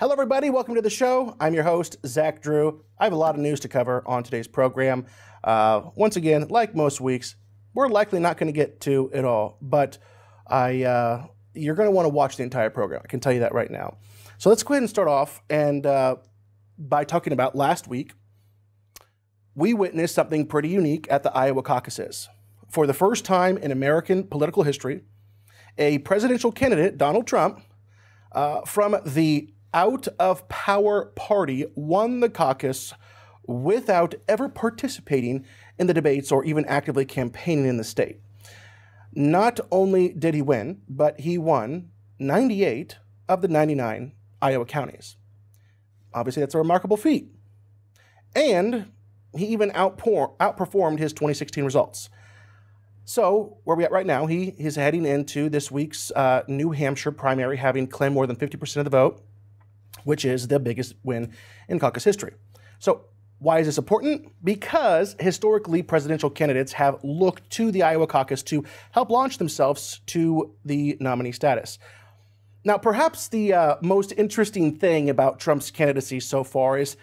Hello, everybody. Welcome to the show. I'm your host, Zach Drew. I have a lot of news to cover on today's program. Once again, like most weeks, we're likely not going to get to it all, but you're going to want to watch the entire program. I can tell you that right now. So let's go ahead and start off by talking about last week. We witnessed something pretty unique at the Iowa caucuses. For the first time in American political history, a presidential candidate, Donald Trump, from the out-of-power party won the caucus without ever participating in the debates or even actively campaigning in the state. Not only did he win, but he won 98 of the 99 Iowa counties. Obviously, that's a remarkable feat. And he even outperformed his 2016 results. So, where we at right now, he is heading into this week's New Hampshire primary, having claimed more than 50% of the vote, which is the biggest win in caucus history. So, why is this important? Because historically, presidential candidates have looked to the Iowa caucus to help launch themselves to the nominee status. Now, perhaps the most interesting thing about Trump's candidacy so far is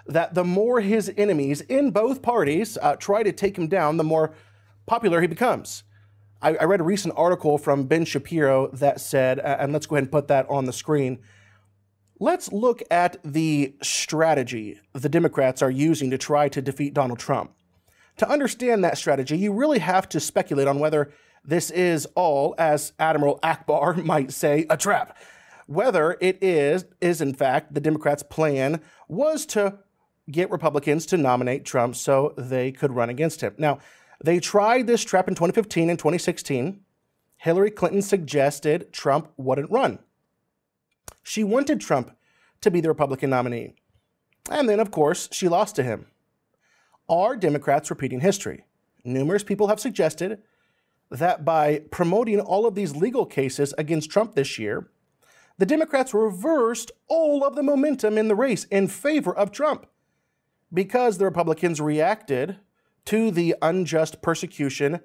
that the more his enemies in both parties try to take him down, the more popular he becomes. I read a recent article from Ben Shapiro that said, and let's go ahead and put that on the screen, let's look at the strategy the Democrats are using to try to defeat Donald Trump. To understand that strategy, you really have to speculate on whether this is all, as Admiral Akbar might say, a trap. Whether it is in fact the Democrats' plan was to get Republicans to nominate Trump so they could run against him. Now, they tried this trap in 2015 and 2016. Hillary Clinton suggested Trump wouldn't run. She wanted Trump to be the Republican nominee. And then, of course, she lost to him. Are Democrats repeating history? Numerous people have suggested that by promoting all of these legal cases against Trump this year, the Democrats reversed all of the momentum in the race in favor of Trump because the Republicans reacted to the unjust persecution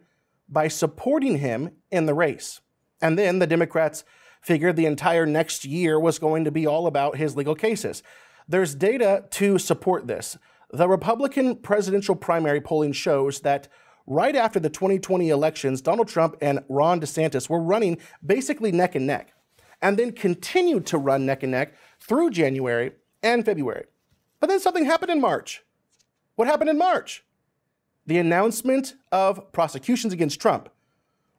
by supporting him in the race. And then the Democrats figured the entire next year was going to be all about his legal cases. There's data to support this. The Republican presidential primary polling shows that right after the 2020 elections, Donald Trump and Ron DeSantis were running basically neck and neck, and then continued to run neck and neck through January and February. But then something happened in March. What happened in March? The announcement of prosecutions against Trump.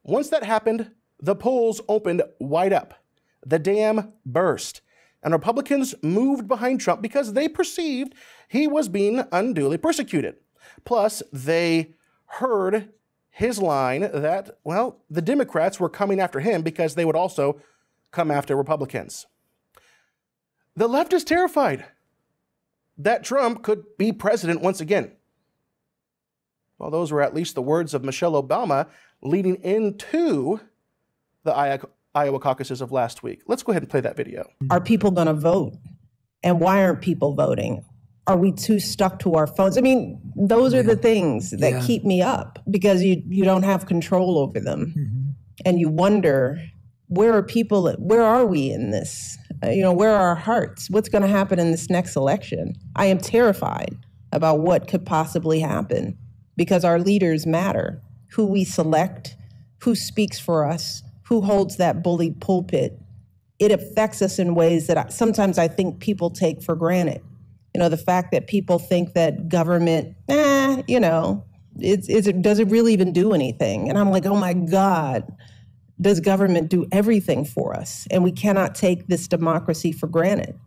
Once that happened, the polls opened wide up. The dam burst. And Republicans moved behind Trump because they perceived he was being unduly persecuted. Plus, they heard his line that, well, the Democrats were coming after him because they would also come after Republicans. The left is terrified that Trump could be president once again. Well, those were at least the words of Michelle Obama leading into the Iowa caucuses of last week. Let's go ahead and play that video. Are people going to vote? And why aren't people voting? Are we too stuck to our phones? I mean, those are the things that keep me up because you don't have control over them. Mm-hmm. And you wonder, where are we in this? Where are our hearts? What's going to happen in this next election? I am terrified about what could possibly happen because our leaders matter. Who we select, who speaks for us, who holds that bully pulpit, it affects us in ways that sometimes I think people take for granted. The fact that people think that government, does it really even do anything? And I'm like, oh my God, does government do everything for us? And we cannot take this democracy for granted.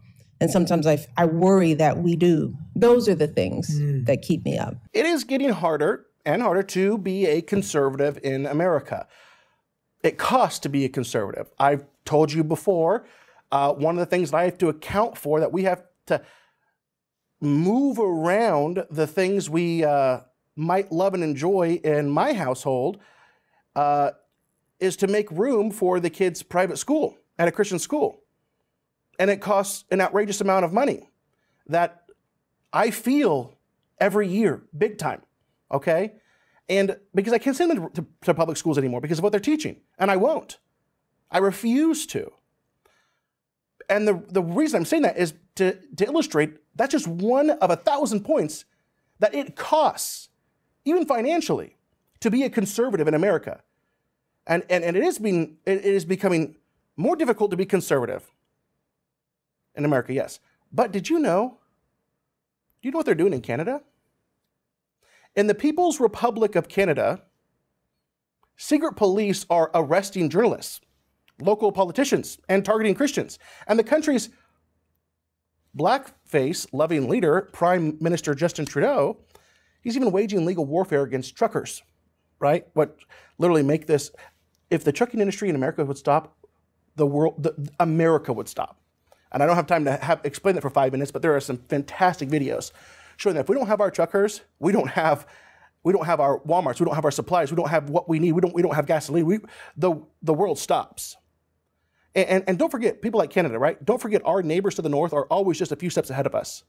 And sometimes I worry that we do. Those are the things that keep me up. It is getting harder and harder to be a conservative in America. It costs to be a conservative. I've told you before, one of the things that I have to account for, that we have to move around the things we might love and enjoy in my household, is to make room for the kids' private school at a Christian school. And it costs an outrageous amount of money that I feel every year, big time, okay? And because I can't send them to public schools anymore because of what they're teaching, and I won't. I refuse to. And the reason I'm saying that is to illustrate that's just one of 1,000 points that it costs, even financially, to be a conservative in America. And it is becoming more difficult to be conservative in America, yes. But do you know what they're doing in Canada? In the People's Republic of Canada, secret police are arresting journalists, local politicians, and targeting Christians. And the country's blackface-loving leader, Prime Minister Justin Trudeau, he's even waging legal warfare against truckers, right? What literally make this, if the trucking industry in America would stop, America would stop. And I don't have time to explain that for 5 minutes, but there are some fantastic videos showing that if we don't have our truckers, we don't have our Walmarts, we don't have our supplies, we don't have what we need, we don't have gasoline, the world stops. And don't forget, people like Canada, right? Don't forget our neighbors to the north are always just a few steps ahead of us.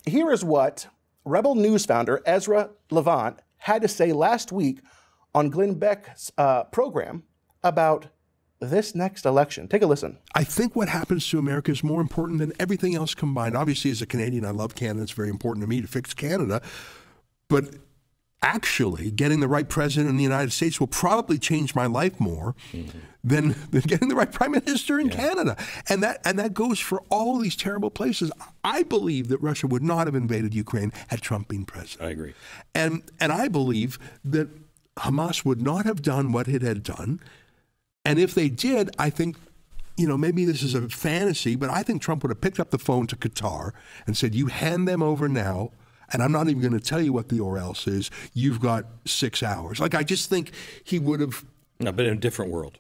Here is what Rebel News founder Ezra Levant had to say last week on Glenn Beck's program about this next election. Take a listen. I think what happens to America is more important than everything else combined. Obviously, as a Canadian, I love Canada. It's very important to me to fix Canada. But actually, getting the right president in the United States will probably change my life more than getting the right prime minister in Canada. And that goes for all these terrible places. I believe that Russia would not have invaded Ukraine had Trump been president. I agree. And I believe that Hamas would not have done what it had done. And if they did, I think, maybe this is a fantasy, but I think Trump would have picked up the phone to Qatar and said, you hand them over now, and I'm not even going to tell you what the or else is. You've got 6 hours. I just think he would have. No, but in a different world.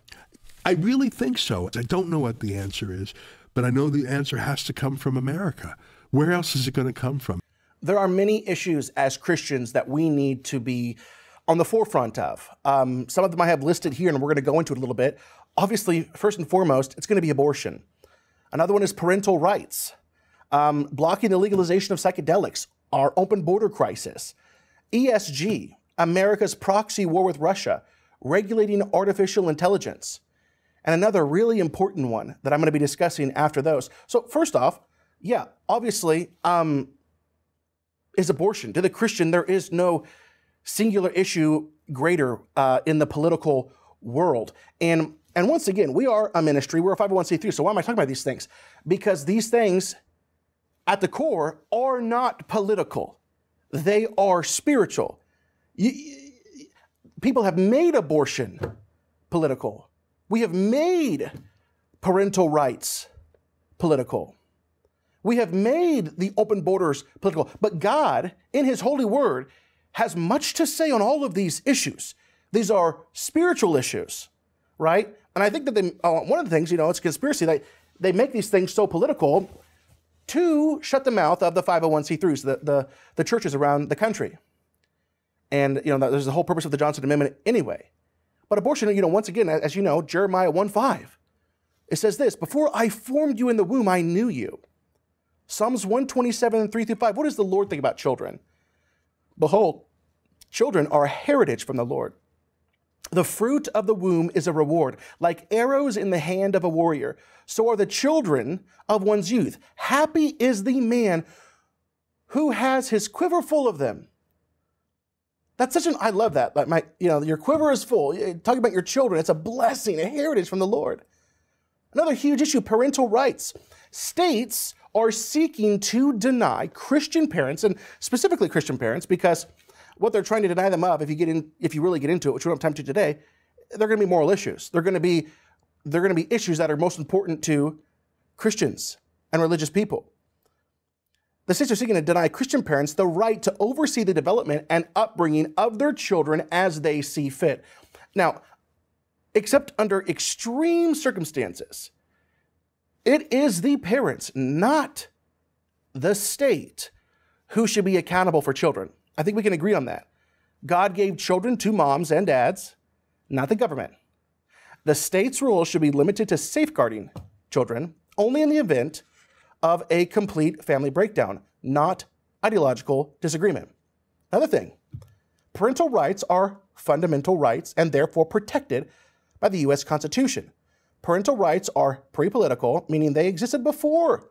I really think so. I don't know what the answer is, but I know the answer has to come from America. Where else is it going to come from? There are many issues as Christians that we need to be on the forefront of. Some of them I have listed here, and we're going to go into it a little bit. Obviously, first and foremost, it's going to be abortion. Another one is parental rights, blocking the legalization of psychedelics, our open border crisis, ESG, America's proxy war with Russia, regulating artificial intelligence, and another really important one that I'm going to be discussing after those. So first off, obviously, is abortion. To the Christian, there is no singular issue greater in the political world. And once again, we are a ministry, we're a 501c3, so why am I talking about these things? Because these things, at the core, are not political. They are spiritual. People have made abortion political. We have made parental rights political. We have made the open borders political. But God, in His holy word, has much to say on all of these issues. These are spiritual issues, right? And I think that one of the things, it's conspiracy. They make these things so political to shut the mouth of the 501c3s, the churches around the country. And, there's the whole purpose of the Johnson Amendment anyway. But abortion, once again, as you know, Jeremiah 1:5, it says this, before I formed you in the womb, I knew you. Psalms 127, 3-5. What does the Lord think about children? Behold, children are a heritage from the Lord. The fruit of the womb is a reward. Like arrows in the hand of a warrior, so are the children of one's youth. Happy is the man who has his quiver full of them. That's I love that. Your quiver is full. Talk about your children. It's a blessing, a heritage from the Lord. Another huge issue, parental rights. States are seeking to deny Christian parents, and specifically Christian parents, because what they're trying to deny them of, if you really get into it, which we don't have time to today, they're going to be moral issues. They're going to be issues that are most important to Christians and religious people. The states are seeking to deny Christian parents the right to oversee the development and upbringing of their children as they see fit. Now, except under extreme circumstances, it is the parents, not the state, who should be accountable for children. I think we can agree on that. God gave children to moms and dads, not the government. The state's role should be limited to safeguarding children only in the event of a complete family breakdown, not ideological disagreement. Another thing, parental rights are fundamental rights and therefore protected by the U.S. Constitution. Parental rights are pre-political, meaning they existed before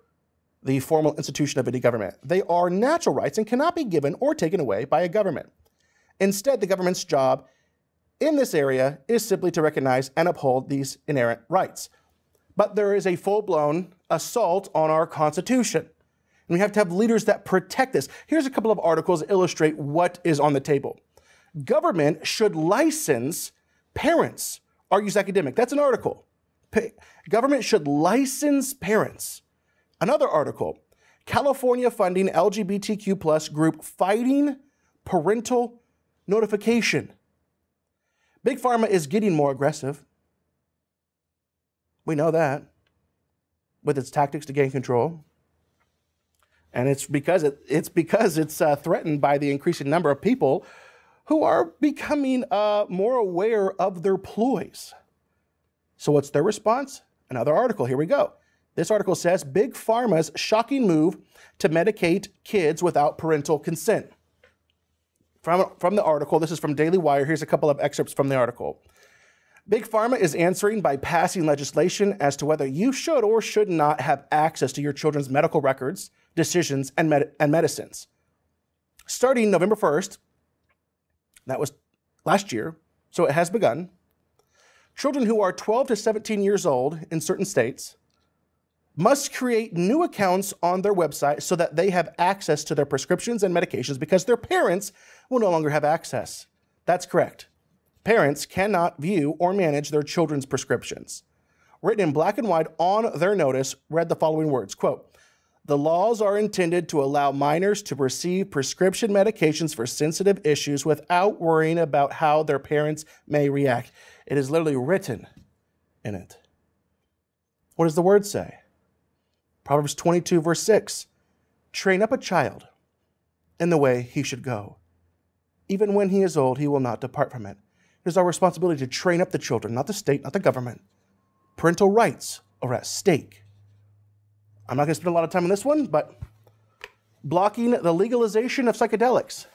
the formal institution of any government. They are natural rights and cannot be given or taken away by a government. Instead, the government's job in this area is simply to recognize and uphold these inherent rights. But there is a full-blown assault on our Constitution. And we have to have leaders that protect this. Here's a couple of articles that illustrate what is on the table. Government should license parents, argues academic. That's an article. Government should license parents. Another article, California funding LGBTQ plus group fighting parental notification. Big Pharma is getting more aggressive. We know that with its tactics to gain control. And it's because it's threatened by the increasing number of people who are becoming more aware of their ploys. So what's their response? Another article, here we go. This article says, Big Pharma's shocking move to medicate kids without parental consent. From the article, this is from Daily Wire. Here's a couple of excerpts from the article. Big Pharma is answering by passing legislation as to whether you should or should not have access to your children's medical records, decisions, and medicines. Starting November 1st, that was last year, so it has begun, children who are 12 to 17 years old in certain states must create new accounts on their website so that they have access to their prescriptions and medications because their parents will no longer have access. That's correct. Parents cannot view or manage their children's prescriptions. Written in black and white on their notice, read the following words, quote, the laws are intended to allow minors to receive prescription medications for sensitive issues without worrying about how their parents may react. It is literally written in it. What does the word say? Proverbs 22, verse 6, train up a child in the way he should go. Even when he is old, he will not depart from it. It is our responsibility to train up the children, not the state, not the government. Parental rights are at stake. I'm not going to spend a lot of time on this one, but blocking the legalization of psychedelics.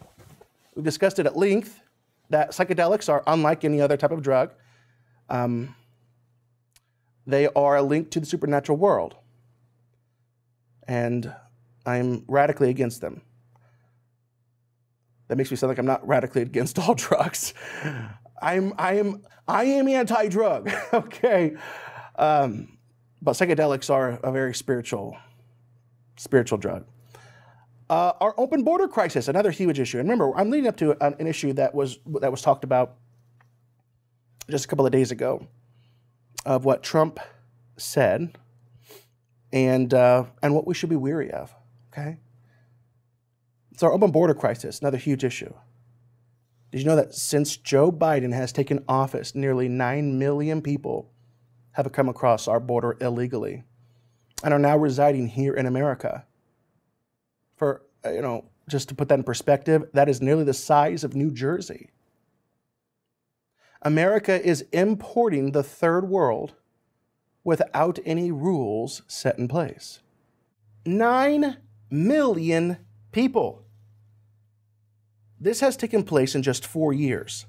We've discussed it at length, that psychedelics are unlike any other type of drug. They are a link to the supernatural world. And I'm radically against them. That makes me sound like I'm not radically against all drugs. I am anti-drug, okay? But psychedelics are a very spiritual drug. Our open border crisis, another huge issue. And remember, I'm leading up to an issue that was talked about just a couple of days ago of what Trump said and what we should be weary of, okay? It's our open border crisis, another huge issue. Did you know that since Joe Biden has taken office, nearly 9 million people have come across our border illegally and are now residing here in America? For, just to put that in perspective, that is nearly the size of New Jersey. America is importing the third world without any rules set in place. 9 million people. This has taken place in just 4 years.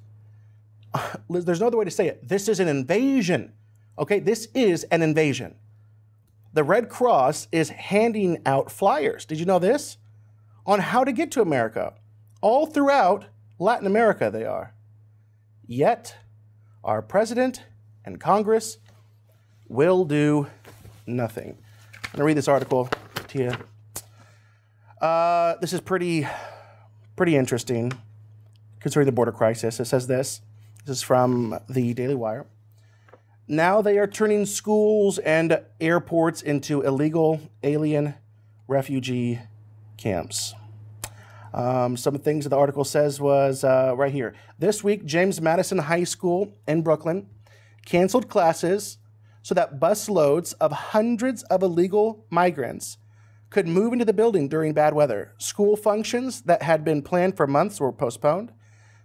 There's no other way to say it. This is an invasion. Okay, this is an invasion. The Red Cross is handing out flyers. Did you know this? On how to get to America. All throughout Latin America they are. Yet, our president and Congress will do nothing. I'm going to read this article to you. This is pretty interesting concerning the border crisis. It says this. This is from the Daily Wire. Now they are turning schools and airports into illegal alien refugee camps. Some things that the article says was right here. This week, James Madison High School in Brooklyn canceled classes so that bus loads of hundreds of illegal migrants could move into the building during bad weather. School functions that had been planned for months were postponed.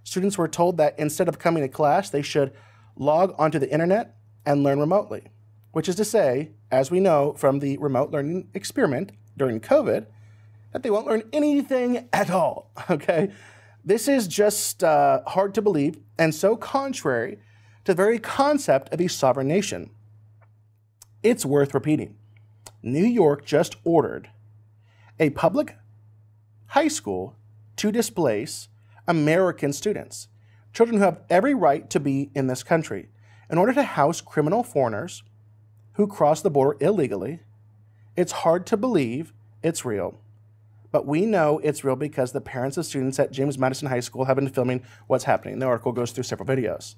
Students were told that instead of coming to class, they should log onto the internet and learn remotely, which is to say, as we know from the remote learning experiment during COVID, that they won't learn anything at all, okay? This is just hard to believe and so contrary to the very concept of a sovereign nation. It's worth repeating. New York just ordered a public high school to displace American students, children who have every right to be in this country, in order to house criminal foreigners who cross the border illegally. It's hard to believe it's real, but we know it's real because the parents of students at James Madison High School have been filming what's happening. The article goes through several videos.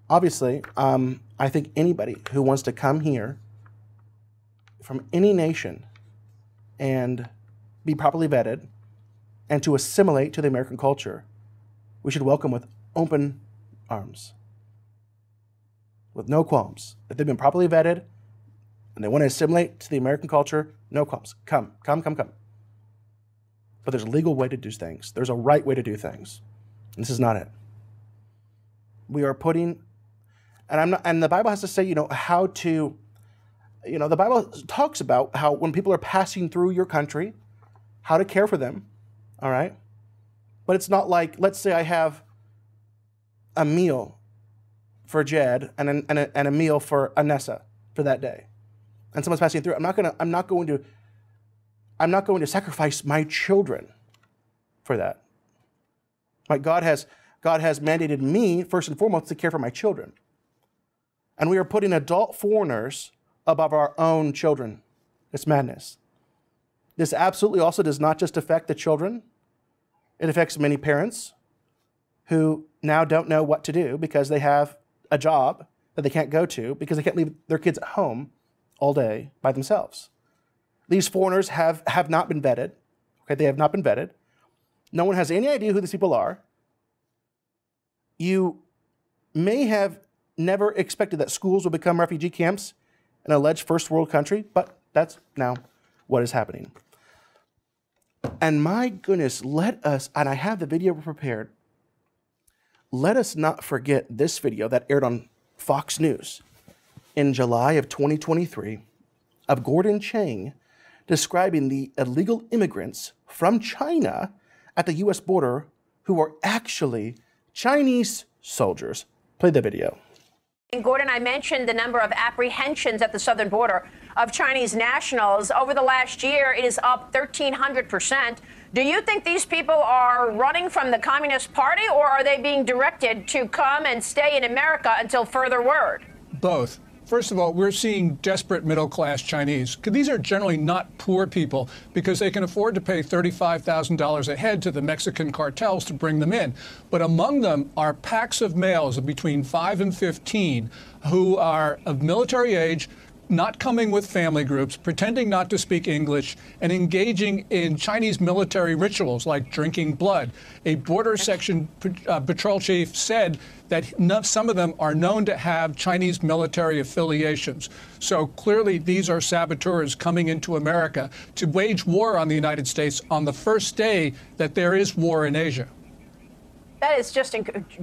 Obviously, I think anybody who wants to come here from any nation and be properly vetted and to assimilate to the American culture, we should welcome with open arms, with no qualms. If they've been properly vetted and they want to assimilate to the American culture, no qualms. Come. But there's a legal way to do things. There's a right way to do things. And this is not it. We are putting, and the Bible has to say, how to, the Bible talks about how when people are passing through your country, how to care for them, all right? But it's not like, let's say I have a meal for Jed and a meal for Anessa for that day, and someone's passing through. I'm not going to sacrifice my children for that. Like God has mandated me first and foremost to care for my children, and we are putting adult foreigners above our own children. It's madness. This absolutely also does not just affect the children. It affects many parents who now don't know what to do because they have a job that they can't go to because they can't leave their kids at home all day by themselves. These foreigners have not been vetted. Okay, they have not been vetted. No one has any idea who these people are. You may have never expected that schools will become refugee camps in an alleged first world country, but that's now what is happening. And my goodness, let us, and I have the video prepared, let us not forget this video that aired on Fox News in July of 2023 of Gordon Chang describing the illegal immigrants from China at the U.S. border who are actually Chinese soldiers. Play the video. And Gordon, I mentioned the number of apprehensions at the southern border of Chinese nationals. Over the last year, it is up 1,300%. Do you think these people are running from the Communist Party, or are they being directed to come and stay in America until further word? Both. First of all, we're seeing desperate middle-class Chinese. These are generally not poor people because they can afford to pay $35,000 a head to the Mexican cartels to bring them in. But among them are packs of males of between 5 and 15 who are of military age, not coming with family groups, pretending not to speak English, and engaging in Chinese military rituals like drinking blood. A border section patrol chief said that some of them are known to have Chinese military affiliations. So clearly these are saboteurs coming into America to wage war on the United States on the first day that there is war in Asia. That is just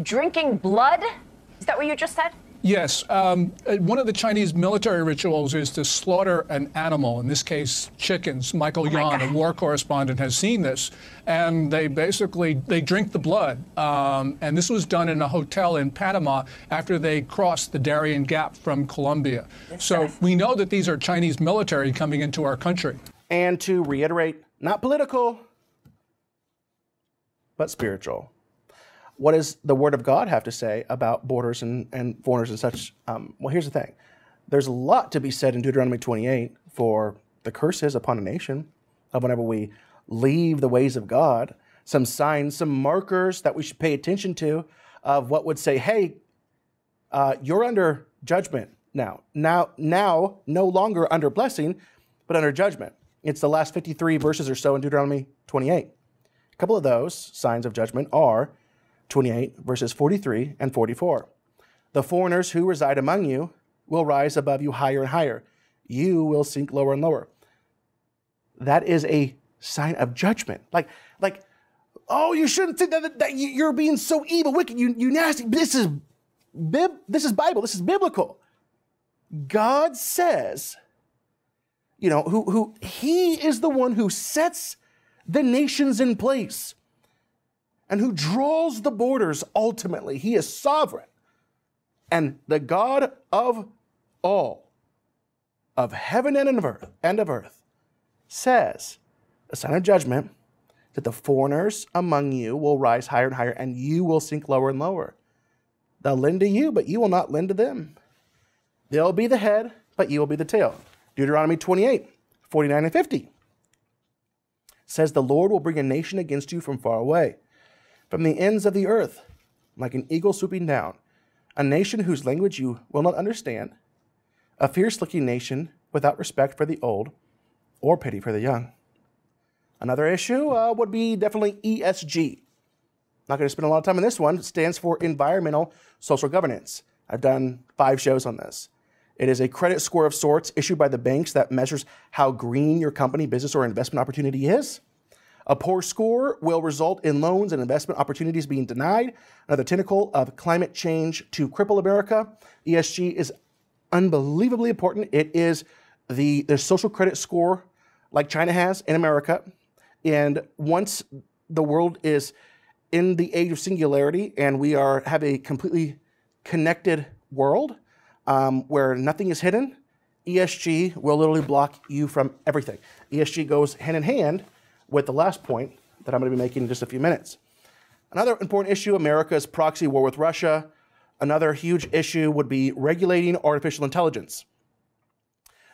drinking blood? Is that what you just said? Yes. One of the Chinese military rituals is to slaughter an animal, in this case, chickens. Michael Yan, a war correspondent, has seen this. And they drink the blood. And this was done in a hotel in Panama after they crossed the Darien Gap from Colombia. So we know that these are Chinese military coming into our country. And to reiterate, not political, but spiritual. What does the Word of God have to say about borders and foreigners and such? Well, here's the thing. There's a lot to be said in Deuteronomy 28 for the curses upon a nation of whenever we leave the ways of God, some signs, some markers that we should pay attention to of what would say, hey, you're under judgment now. Now, no longer under blessing, but under judgment. It's the last 53 verses or so in Deuteronomy 28. A couple of those signs of judgment are 28 verses 43 and 44. The foreigners who reside among you will rise above you higher and higher. You will sink lower and lower. That is a sign of judgment. Like, oh, you shouldn't think that you're being so evil, wicked, you nasty. This is Bible. This is biblical. God says, who He is the one who sets the nations in place and who draws the borders ultimately. He is sovereign. And the God of all of heaven and of earth says, a sign of judgment, that the foreigners among you will rise higher and higher, and you will sink lower and lower. They'll lend to you, but you will not lend to them. They'll be the head, but you will be the tail. Deuteronomy 28, 49 and 50 says, the Lord will bring a nation against you from far away, from the ends of the earth, like an eagle swooping down, a nation whose language you will not understand, a fierce-looking nation without respect for the old or pity for the young. Another issue would be definitely ESG. Not going to spend a lot of time on this one. It stands for Environmental Social Governance. I've done 5 shows on this. It is a credit score of sorts issued by the banks that measures how green your company, business, or investment opportunity is. A poor score will result in loans and investment opportunities being denied. Another tentacle of climate change to cripple America. ESG is unbelievably important. It is the social credit score like China has in America. And once the world is in the age of singularity and we have a completely connected world where nothing is hidden, ESG will literally block you from everything. ESG goes hand in hand with the last point that I'm going to be making in just a few minutes. Another important issue, America's proxy war with Russia. Another huge issue would be regulating artificial intelligence.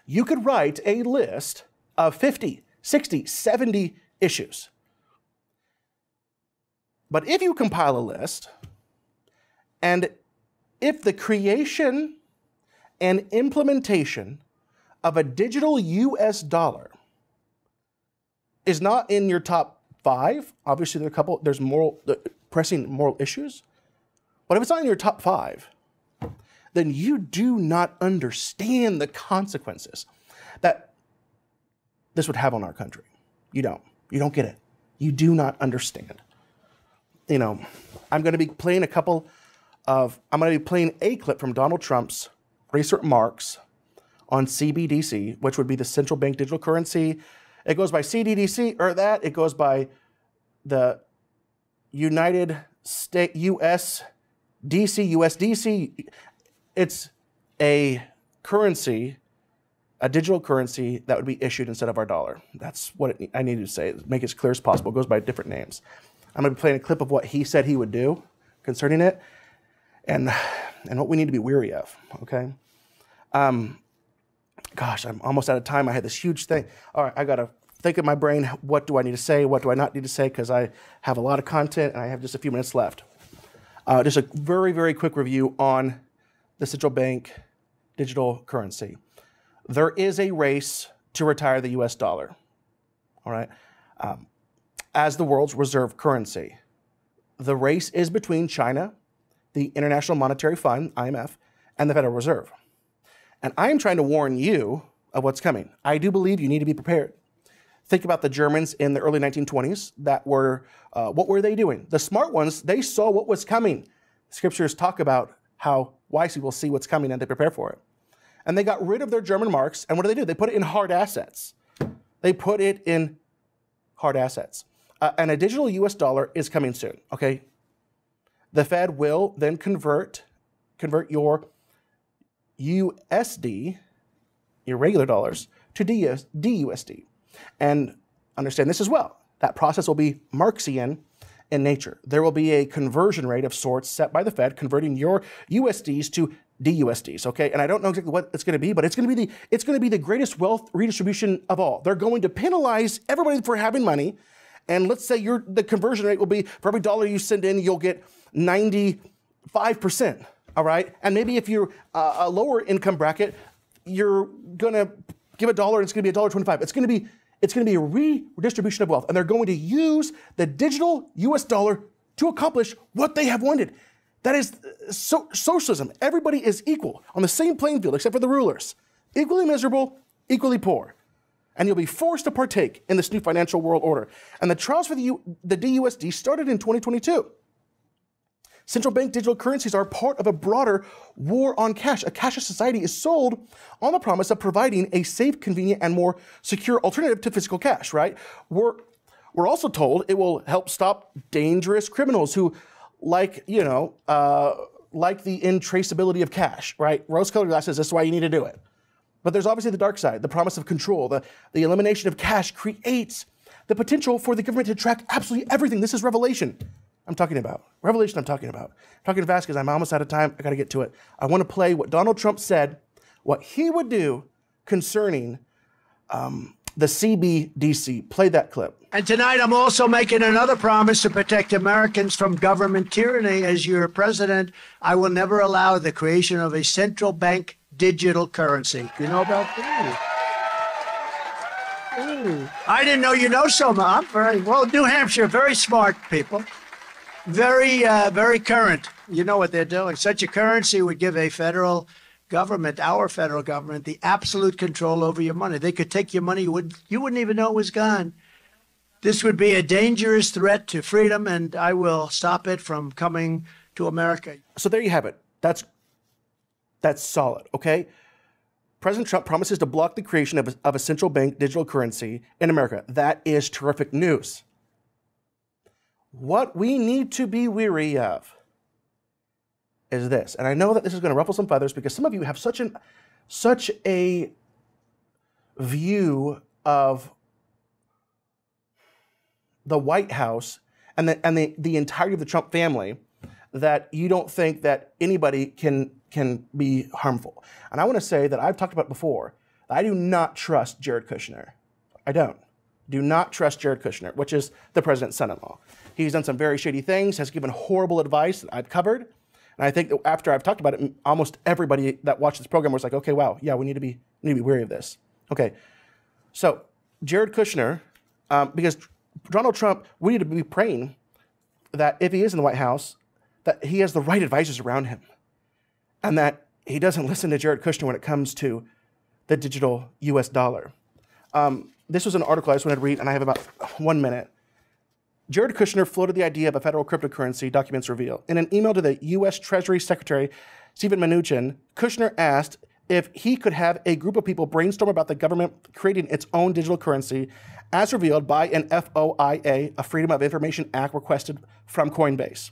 You could write a list of 50, 60, 70 issues. But if you compile a list, and if the creation and implementation of a digital US dollar is not in your top 5, obviously there's pressing moral issues, but if it's not in your top 5, then you do not understand the consequences that this would have on our country. You don't get it. You do not understand. I'm going to be playing a clip from Donald Trump's recent remarks on CBDC, which would be the central bank digital currency. It goes by CDDC, it goes by the United States, US, DC, USDC. It's a currency, a digital currency that would be issued instead of our dollar. That's what I needed to say, make it as clear as possible. It goes by different names. I'm going to be playing a clip of what he said he would do concerning it and what we need to be weary of, okay? Gosh, I'm almost out of time. I had this huge thing. All right, I got to think in my brain, what do I need to say? What do I not need to say? Because I have a lot of content and I have just a few minutes left. Just a very, very quick review on the central bank digital currency. There is a race to retire the US dollar, all right, as the world's reserve currency. The race is between China, the International Monetary Fund, IMF, and the Federal Reserve. And I am trying to warn you of what's coming. I do believe you need to be prepared. Think about the Germans in the early 1920s that were, what were they doing? The smart ones, they saw what was coming. Scriptures talk about how wise people see what's coming and they prepare for it. And they got rid of their German marks, and what do? They put it in hard assets. They put it in hard assets. And a digital US dollar is coming soon, okay? The Fed will then convert your USD, your regular dollars, to DUSD. And understand this as well. That process will be Marxian in nature. There will be a conversion rate of sorts set by the Fed, converting your USDs to DUSDs, okay? And I don't know exactly what it's going to be, but it's going to be the greatest wealth redistribution of all. They're going to penalize everybody for having money. And let's say the conversion rate will be, for every dollar you send in, you'll get 95%, all right? And maybe if you're a lower income bracket, you're going to give $1 and it's going to be $1.25. It's going to be a redistribution of wealth. And they're going to use the digital US dollar to accomplish what they have wanted. That is socialism. Everybody is equal on the same playing field except for the rulers. Equally miserable, equally poor. And you'll be forced to partake in this new financial world order. And the trials for the DUSD started in 2022. Central bank digital currencies are part of a broader war on cash. A cashless society is sold on the promise of providing a safe, convenient, and more secure alternative to physical cash, right? We're also told it will help stop dangerous criminals who, like, like the intraceability of cash, right? Rose-colored glasses, this is why you need to do it. But there's obviously the dark side, the promise of control. The elimination of cash creates the potential for the government to track absolutely everything. This is Revelation I'm talking about. Revelation I'm talking about. I'm talking fast because I'm almost out of time. I got to get to it. I want to play what Donald Trump said, what he would do concerning the CBDC. Play that clip. And tonight I'm also making another promise to protect Americans from government tyranny. As your president, I will never allow the creation of a central bank digital currency. You know about that? I didn't know you know so much. I'm very well, New Hampshire, very smart people. Very current. You know what they're doing. Such a currency would give a federal government, our federal government, the absolute control over your money. They could take your money. You wouldn't even know it was gone. This would be a dangerous threat to freedom, and I will stop it from coming to America. So there you have it. That's solid, okay? President Trump promises to block the creation of a central bank digital currency in America. That is terrific news. What we need to be weary of is this, and I know that this is going to ruffle some feathers because some of you have such a view of the White House and the entirety of the Trump family that you don't think that anybody can be harmful. And I want to say that I've talked about before, I do not trust Jared Kushner. I don't. Do not trust Jared Kushner, which is the president's son-in-law. He's done some very shady things, has given horrible advice that I've covered. And I think that after I've talked about it, almost everybody that watched this program was like, okay, wow, yeah, we need to be wary of this. Okay, so Jared Kushner, because Donald Trump, we need to be praying that if he is in the White House, that he has the right advisors around him and that he doesn't listen to Jared Kushner when it comes to the digital US dollar. This was an article I just wanted to read, and I have about 1 minute. Jared Kushner floated the idea of a federal cryptocurrency, documents reveal. In an email to the U.S. Treasury Secretary Steven Mnuchin, Kushner asked if he could have a group of people brainstorm about the government creating its own digital currency, as revealed by an FOIA, a Freedom of Information Act requested from Coinbase.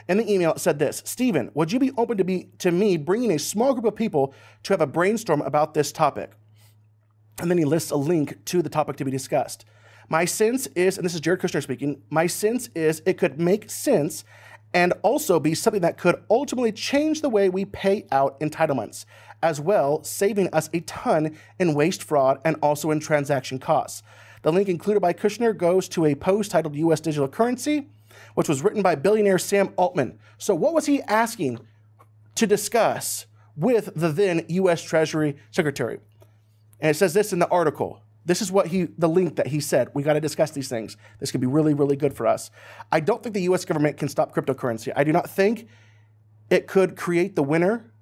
In the email, it said this: Steven, would you be open to me bringing a small group of people to have a brainstorm about this topic? And then he lists a link to the topic to be discussed. My sense is, and this is Jared Kushner speaking, my sense is it could make sense and also be something that could ultimately change the way we pay out entitlements, as well, saving us a ton in waste, fraud, and also in transaction costs. The link included by Kushner goes to a post titled U.S. Digital Currency, which was written by billionaire Sam Altman. So what was he asking to discuss with the then U.S. Treasury Secretary? And it says this in the article. This is what the link that he said. We got to discuss these things. This could be really, really good for us. I don't think the U.S. government can stop cryptocurrency. I do not think it could create the winner.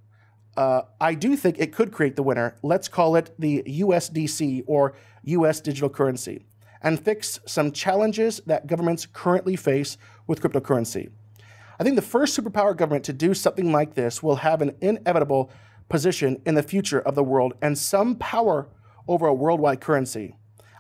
I do think it could create the winner. Let's call it the USDC, or U.S. digital currency, and fix some challenges that governments currently face with cryptocurrency. I think the first superpower government to do something like this will have an inevitable position in the future of the world and some power over a worldwide currency.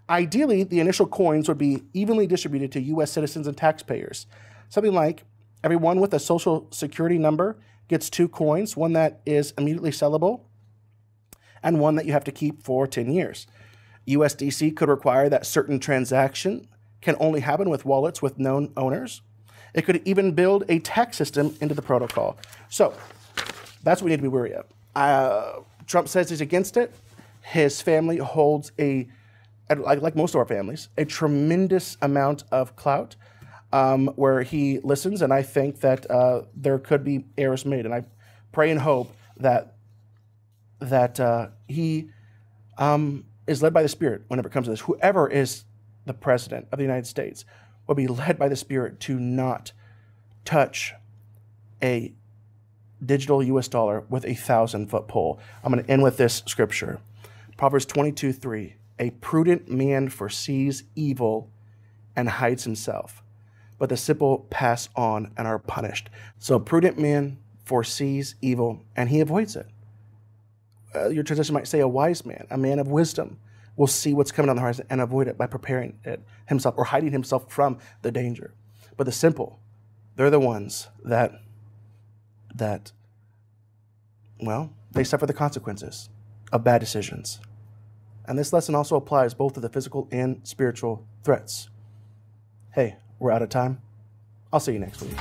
Ideally, the initial coins would be evenly distributed to U.S. citizens and taxpayers. Something like everyone with a social security number gets 2 coins, one that is immediately sellable and one that you have to keep for 10 years. USDC could require that certain transaction can only happen with wallets with known owners. It could even build a tax system into the protocol. So that's what we need to be wary of. Trump says he's against it. His family holds like most of our families, a tremendous amount of clout where he listens, and I think that there could be errors made. And I pray and hope that he is led by the Spirit whenever it comes to this. Whoever is the president of the United States will be led by the Spirit to not touch a digital US dollar with a 1,000-foot pole. I'm going to end with this scripture. Proverbs 22:3. A prudent man foresees evil and hides himself, but the simple pass on and are punished. So a prudent man foresees evil and he avoids it. Your translation might say a wise man, a man of wisdom, will see what's coming on the horizon and avoid it by preparing it himself or hiding himself from the danger. But the simple, they're the ones that well, they suffer the consequences of bad decisions. And this lesson also applies both to the physical and spiritual threats. Hey, we're out of time. I'll see you next week.